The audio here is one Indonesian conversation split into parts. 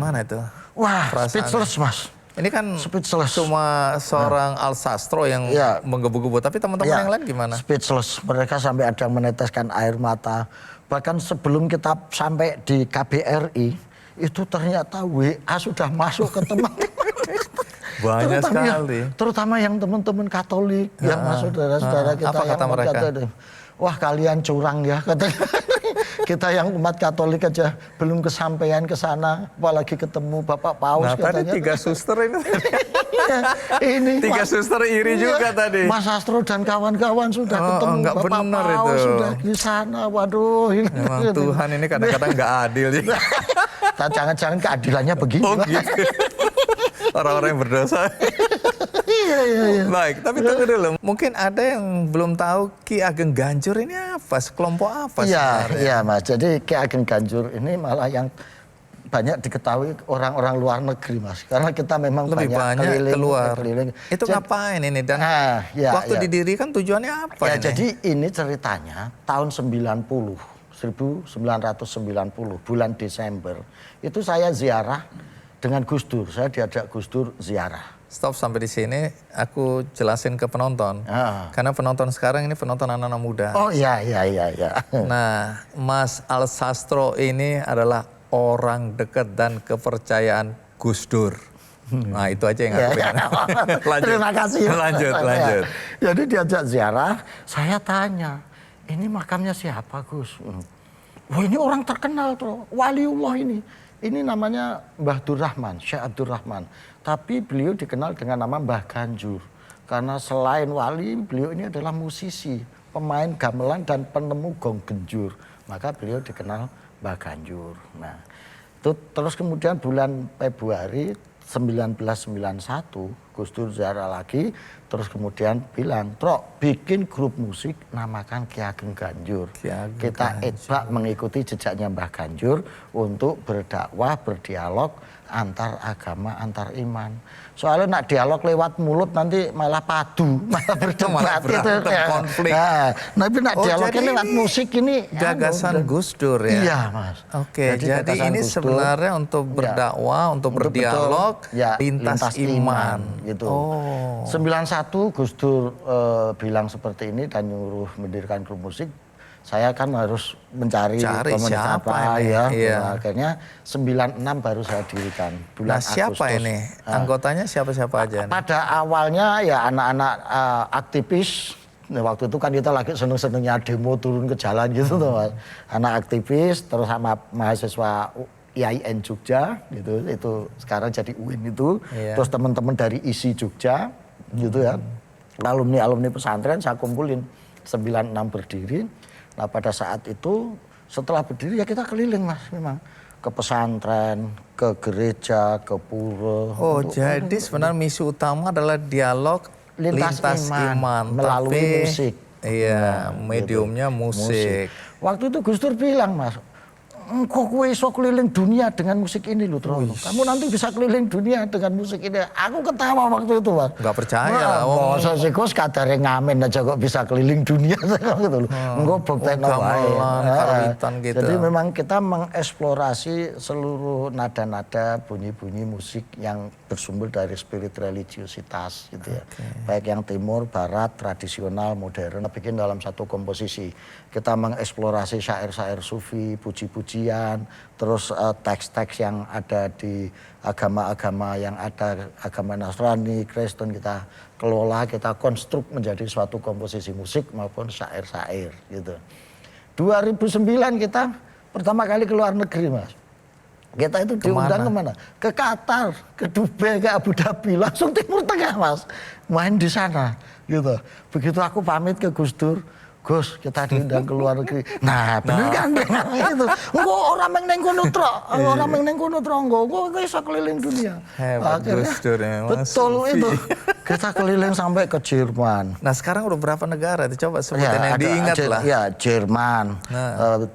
gimana itu? Wah, Perasaannya? speechless Mas. Ini kan Speechless. cuma seorang Al Sastro yang menggebu-gebu, tapi teman-teman yang lain gimana? Speechless. Mereka sampai ada yang meneteskan air mata. Bahkan sebelum kita sampai di KBRI, itu ternyata WA sudah masuk ke teman-teman. Banyak sekali. Terutama yang teman-teman Katolik, yang saudara-saudara kita apa yang kata mereka? Katolik. Wah, kalian curang ya, katanya. Kita yang umat Katolik aja belum kesampaian ke sana, apalagi ketemu Bapak Paus, Nah, katanya. tadi 3 suster ini. Ini 3 suster iri juga tadi. Mas Astro dan kawan-kawan sudah ketemu Bapak Paus, sudah di sana. Waduh, ini memang Tuhan ini kadang-kadang nggak adil ya. Jangan-jangan keadilannya begini. Oh gitu. Orang-orang yang berdosa. Iya. Baik, tapi tunggu dulu. Mungkin ada yang belum tahu Ki Ageng Ganjur ini apa, kelompok apa sebenarnya? Iya Mas, jadi Ki Ageng Ganjur ini malah yang banyak diketahui orang-orang luar negeri Mas. Karena kita memang lebih banyak keluar. Itu jadi, ngapain ini? Dan waktu didirikan tujuannya apa ini? Jadi ini ceritanya tahun 1990, bulan Desember. Itu saya ziarah dengan Gus Dur. Saya diajak Gus Dur ziarah. Stop sampai di sini, aku jelasin ke penonton. Karena penonton sekarang ini penonton anak-anak muda. Oh iya. Nah, Mas Al Sastro ini adalah orang dekat dan kepercayaan Gus Dur. Nah, itu aja yang aku pengen. Lanjut. Terima kasih. Lanjut. Jadi diajak ziarah, saya tanya, ini makamnya siapa Gus? Wah, ini orang terkenal tuh, waliullah ini. Ini namanya Mbah Durrahman, Syekh Abdurrahman. Tapi beliau dikenal dengan nama Mbah Ganjur. Karena selain wali, beliau ini adalah musisi, pemain gamelan dan penemu gong genjur. Maka beliau dikenal Mbah Ganjur. Nah, itu terus kemudian bulan Februari 1991, Gus Dur ziarah lagi, terus kemudian bilang, Trok, bikin grup musik namakan Ki Ageng Ganjur. Kita itbak mengikuti jejaknya Mbah Ganjur untuk berdakwah, berdialog antar agama, antar iman. Soalnya nak dialog lewat mulut nanti malah padu, malah berdebat gitu. Konflik. Tapi nak dialognya lewat musik ini gagasan Gus Dur ya. Iya Mas. Oke, jadi ini sebenarnya untuk berdakwah, untuk berdialog lintas iman gitu. 91 Gus Dur bilang seperti ini dan nyuruh mendirikan grup musik. Saya kan harus mencari komunitas apa ya. Nah, akhirnya 96 baru saya dirikan bulan Agustus. Siapa ini? Anggotanya siapa-siapa aja? Pada awalnya ya anak-anak aktivis. Nah, waktu itu kan kita lagi seneng-senengnya demo turun ke jalan gitu tuh Mas. Anak aktivis terus sama mahasiswa IAIN Jogja gitu. Itu sekarang jadi UIN itu. Terus teman-teman dari ISI Jogja gitu ya. Alumni pesantren saya kumpulin 96 berdiri. Nah pada saat itu setelah berdiri ya kita keliling Mas memang. Ke pesantren, ke gereja, ke pura. Jadi sebenarnya misi utama adalah dialog lintas iman. Melalui musik. Iya, mediumnya musik. Waktu itu Gus Dur bilang Mas, engkau kue iso keliling dunia dengan musik ini loh Tro. Kamu nanti bisa keliling dunia dengan musik ini. Aku ketawa waktu itu Mas. Gak percaya. Masa sih Gus kadare ngamen aja kok bisa keliling dunia gitu loh. Engkau buktekno wae. Gitu. Jadi memang kita mengeksplorasi seluruh nada-nada bunyi-bunyi musik yang bersumber dari spirit religiusitas gitu ya. Baik yang timur, barat, tradisional, modern. Kita bikin dalam satu komposisi. Kita mengeksplorasi syair-syair sufi, puji-pujian, terus teks-teks yang ada di agama-agama yang ada, agama Nasrani, Kristen, kita kelola, kita konstruk menjadi suatu komposisi musik maupun syair-syair gitu. 2009 kita pertama kali ke luar negeri Mas. Kita itu diundang kemana? Ke Qatar, ke Dubai, ke Abu Dhabi, langsung Timur Tengah Mas. Main di sana gitu. Begitu aku pamit ke Gus Dur, Gus, kita diundang ke luar negeri. Nah, bener kan? Itu. Enggak orang meneng kono tro, orang meneng kono tro enggak bisa keliling dunia. Hebat Gus Dur ya, betul itu. Kita keliling sampai ke Jerman. Nah, sekarang udah berapa negara? Coba sebutin yang diingat lah. Ya, Jerman,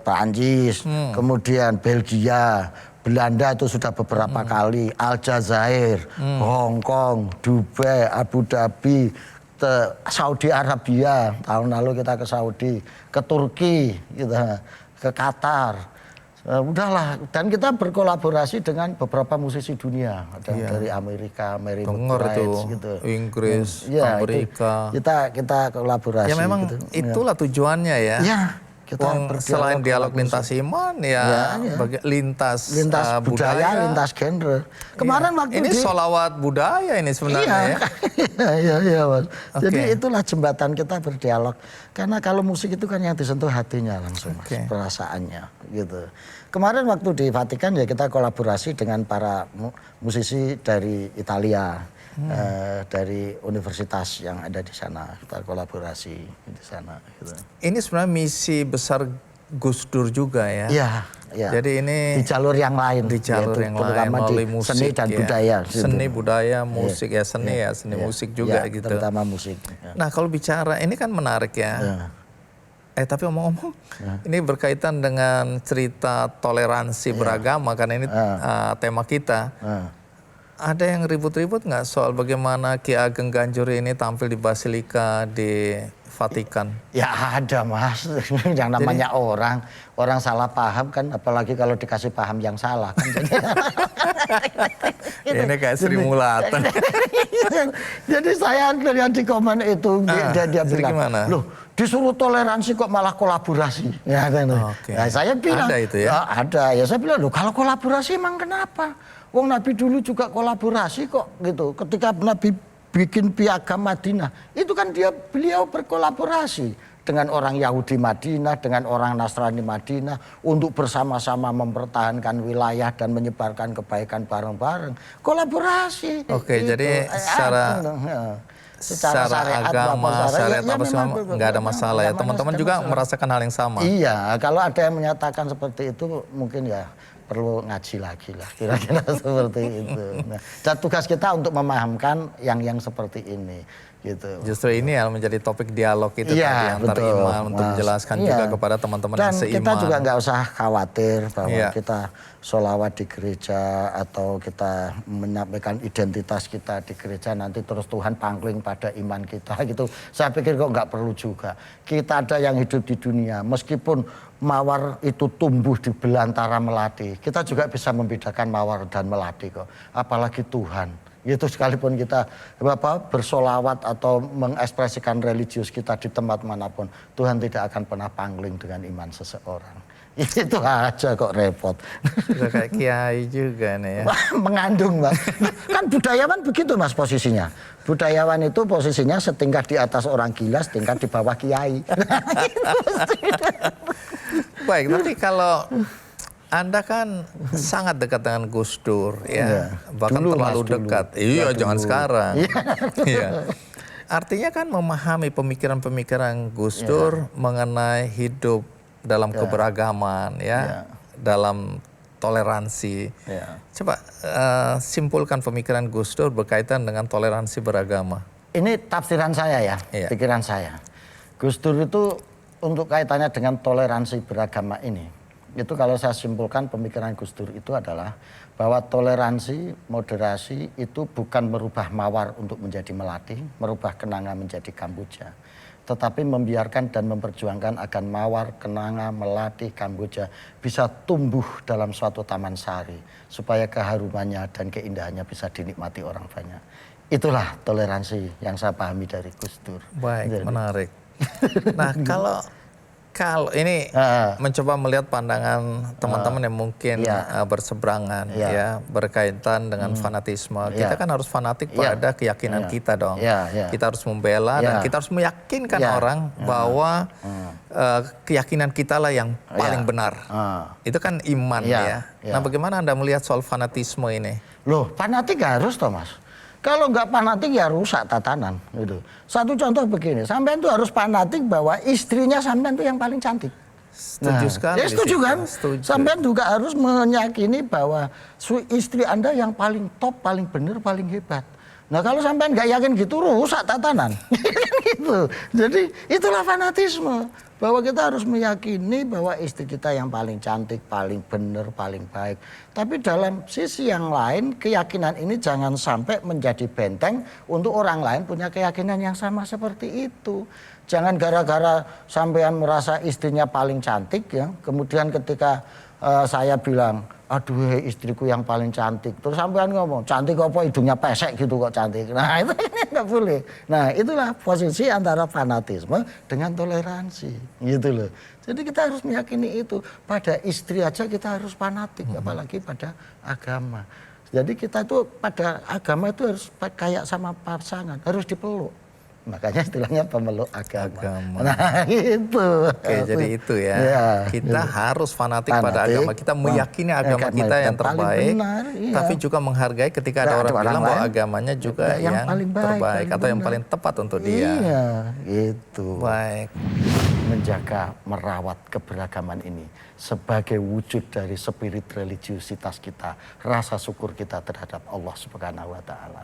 Prancis, kemudian Belgia, Belanda itu sudah beberapa kali, Aljazair, Hong Kong, Dubai, Abu Dhabi, Saudi Arabia, tahun lalu kita ke Saudi, ke Turki, gitu, ke Qatar, Udahlah, dan kita berkolaborasi dengan beberapa musisi dunia, ada dari Amerika, Mary Denger gitu, Inggris, ya, Amerika. Kita kolaborasi. Ya memang gitu. itulah tujuannya ya. Ya, kita selain dialog lintas iman ya, lintas budaya, lintas genre. Kemarin waktu ini sholawat budaya ini sebenarnya iya, Mas. Jadi itulah jembatan kita berdialog. Karena kalau musik itu kan yang disentuh hatinya langsung, Mas, perasaannya gitu. Kemarin waktu di Vatikan ya kita kolaborasi dengan para musisi dari Italia. Dari universitas yang ada di sana, kita kolaborasi di sana. Gitu. Ini sebenarnya misi besar Gus Dur juga ya. Iya. Jadi ini di jalur yang lain, di jalur yang lain melalui musik, seni dan budaya. Seni budaya, musik seni musik juga gitu. Terutama musik. Nah kalau bicara ini kan menarik ya. Tapi omong-omong, ini berkaitan dengan cerita toleransi beragama karena ini tema kita. Ada yang ribut-ribut nggak soal bagaimana Ki Ageng Ganjuri ini tampil di Basilika di Vatikan? Ya ada, Mas. Yang namanya orang salah paham kan, apalagi kalau dikasih paham yang salah kan. Ini kayak Sri Mulatan. Jadi saya lihat di komen itu dia bilang, gimana? Loh disuruh toleransi kok malah kolaborasi. Ya kan. Nah, saya bilang ada itu ya? Ada. Ya saya bilang, loh kalau kolaborasi emang kenapa? Wong Nabi dulu juga kolaborasi kok gitu. Ketika Nabi bikin piagam Madinah, itu kan beliau berkolaborasi dengan orang Yahudi Madinah, dengan orang Nasrani Madinah untuk bersama-sama mempertahankan wilayah dan menyebarkan kebaikan bareng-bareng. Kolaborasi. Oke, gitu. Jadi secara agama, syariat apa semua nggak ada masalah ya. Teman-teman juga merasakan hal yang sama. Iya, kalau ada yang menyatakan seperti itu mungkin ya perlu ngaji lagi lah, kira-kira seperti itu. Nah, dan tugas kita untuk memahamkan yang seperti ini, gitu. Justru ini yang menjadi topik dialog itu tadi antar iman untuk menjelaskan juga kepada teman-teman yang seiman. Dan kita juga nggak usah khawatir bahwa kita sholawat di gereja atau kita menyampaikan identitas kita di gereja nanti terus Tuhan pangling pada iman kita gitu. Saya pikir kok nggak perlu juga. Kita ada yang hidup di dunia, meskipun mawar itu tumbuh di belantara melati, kita juga bisa membedakan mawar dan melati kok. Apalagi Tuhan. Itu sekalipun kita bersolawat atau mengekspresikan religius kita di tempat manapun, Tuhan tidak akan pernah pangling dengan iman seseorang. Itu aja kok repot. Udah kayak kiai juga nih ya. Mengandung, Mas. Kan budayawan begitu, Mas, posisinya. Budayawan itu posisinya setingkat di atas orang gila, setingkat di bawah kiai. Baik, tapi kalau Anda kan sangat dekat dengan Gus Dur ya, bahkan dulu, terlalu Mas, dekat. Iya, jangan sekarang. Iya. Artinya kan memahami pemikiran-pemikiran Gus Dur mengenai hidup dalam keberagaman ya, dalam toleransi. Coba simpulkan pemikiran Gus Dur berkaitan dengan toleransi beragama. Ini tafsiran saya ya, pikiran saya. Gus Dur itu untuk kaitannya dengan toleransi beragama ini, itu kalau saya simpulkan pemikiran Gus Dur itu adalah bahwa toleransi, moderasi itu bukan merubah mawar untuk menjadi melati, merubah kenanga menjadi kamboja, tetapi membiarkan dan memperjuangkan agar mawar, kenanga, melati, kamboja bisa tumbuh dalam suatu taman sari supaya keharumannya dan keindahannya bisa dinikmati orang banyak. Itulah toleransi yang saya pahami dari Gus Dur. Baik, menarik. Nah, kalau ini mencoba melihat pandangan teman-teman yang mungkin berseberangan ya berkaitan dengan fanatisme. Kita kan harus fanatik pada keyakinan kita dong. Kita harus membela dan kita harus meyakinkan orang bahwa keyakinan kita lah yang paling benar. Itu kan iman ya. Nah, bagaimana Anda melihat soal fanatisme ini? Loh, fanatik harus toh, Mas. Kalau nggak fanatik ya rusak tatanan gitu. Satu contoh begini, sampean tuh harus fanatik bahwa istrinya sampean tuh yang paling cantik. Setuju sekali. Ya setuju kan? Sampean juga harus meyakini bahwa istri Anda yang paling top, paling benar, paling hebat. Nah kalau sampean nggak yakin gitu rusak tatanan. Gitu. Jadi itulah fanatisme. Bahwa kita harus meyakini bahwa istri kita yang paling cantik, paling benar, paling baik. Tapi dalam sisi yang lain, keyakinan ini jangan sampai menjadi benteng untuk orang lain punya keyakinan yang sama seperti itu. Jangan gara-gara sampean merasa istrinya paling cantik ya, kemudian ketika saya bilang, aduh istriku yang paling cantik. Terus sampean ngomong, cantik apa hidungnya pesek gitu kok cantik. Nah itu nggak boleh. Nah itulah posisi antara fanatisme dengan toleransi gitu loh. Jadi kita harus meyakini itu. Pada istri aja kita harus fanatik, apalagi pada agama. Jadi kita tuh pada agama itu harus kayak sama pasangan, harus dipeluk. Makanya istilahnya pemeluk agama. Nah itu. Oke, jadi itu ya. Kita harus fanatik pada agama. Kita meyakini agama kita yang terbaik. Benar, tapi juga menghargai ketika ada orang bilang bahwa agamanya juga yang terbaik atau yang paling tepat untuk dia. Iya, itu. Baik. Menjaga, merawat keberagaman ini sebagai wujud dari spirit religiusitas kita, rasa syukur kita terhadap Allah Subhanahu wa taala.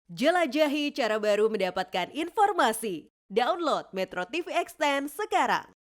Jelajahi cara baru mendapatkan informasi. Download Metro TV Extend sekarang.